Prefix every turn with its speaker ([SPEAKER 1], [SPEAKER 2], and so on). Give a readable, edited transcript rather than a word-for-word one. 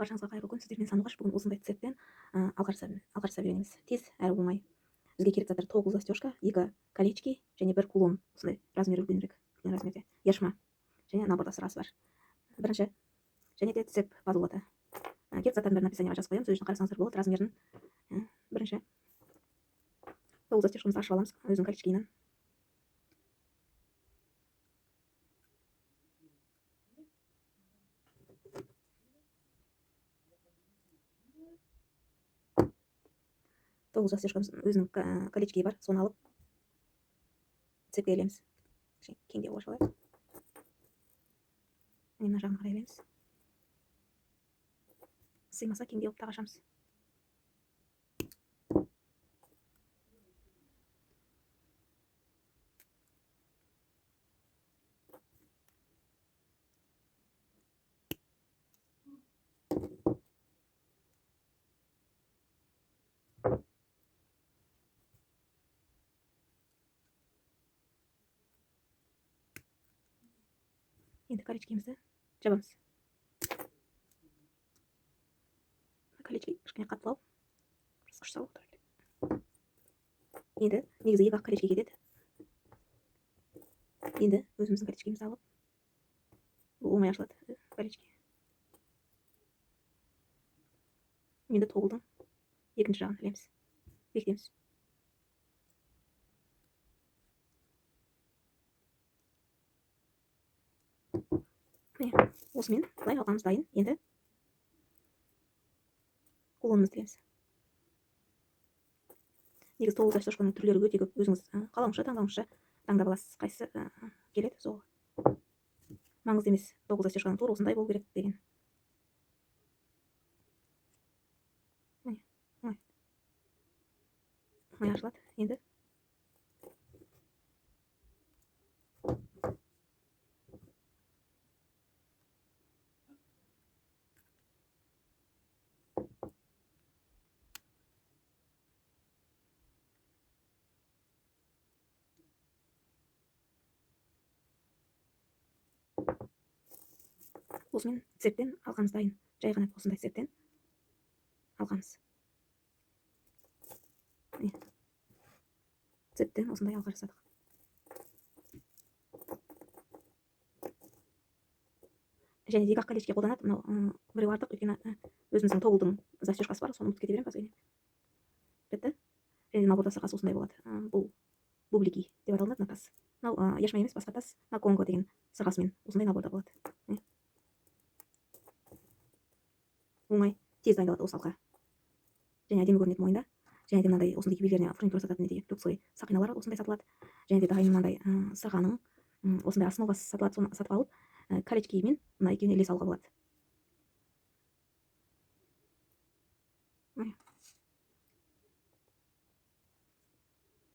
[SPEAKER 1] Баршаңызға қайырлы күн. Сіздермен Сандуғаш. Бүгін осындай цептен алға жасап үйренеміз. Тез әрі оңай. Бізге керек заттар 9 застежка, 2 колечки және 1 кулон. Осындай размері үлкен размерде. Яшма және наборда сырасы бар. Бірінші және де цеп базулаты. Керек заттардың бәрін описаниеға жазып қоямын. Сөз үшін қарасаңыздар болады. Размерін бірінші 9 застежкамызды ашып аламыз. Өзінің колечкиінен. Тоғыз застежкамыздың өзінің колечкиі бар. Соны алып цепке ілеміз. Кеңдеу ашып алайық. Мына жағына қарай ілеміз. Сыймаса кеңдеу тағы ашамыз. Енді колечкемізді жабамыз. Колечки кішкене қаттылау. Күш салу тұрады. Енді негізі 2 ақ колечки кетеді. Енді өзіміздің колечкемізді алып, бұл оңай ашылады колечки. Енді тоғылдың екінші жағын ілеміз. Бекітеміз. Осымен былай алғанымыз дайын. Енді кулонымызды ілеміз. Негізі 9 застежканың түрлері өте көп. Өзіңіз қалауыңызша, таңдап аласыз. Қайсысы келеді, сол. Маңызды емес 9 застежканың тура осындай болу керек деген. Оңай ашылады. Енді осымен цептен алғанымыз дайын. Жай ғана осындай цептен алғанымыз. Цептен осындай алға жасадық. Және де 2 колечки қолданады. Мынау біреу артық, өйткені өзіміздің тоғылдың застежкасы бар, соны ұмытып кете беремін қазір. Бітті. Және наборда сырғасы осындай болады. Бұл бублики деп аталынады тас. Мынау яшма емес, басқа тас. Мына конго деген сырғасымен осындай наборда болады. Оңай, тез дайындалады осы алқа. Және әдемі көрінеді мойында. Және де мынандай осындай кибелеріне фурнитура сататын люксовый сақиналар осындай сатылады. Және де дайын мынандай сырғаның осындай основасы сатылады. Соны сатып алып, колечкимен мына екеуіне іле салуға болады.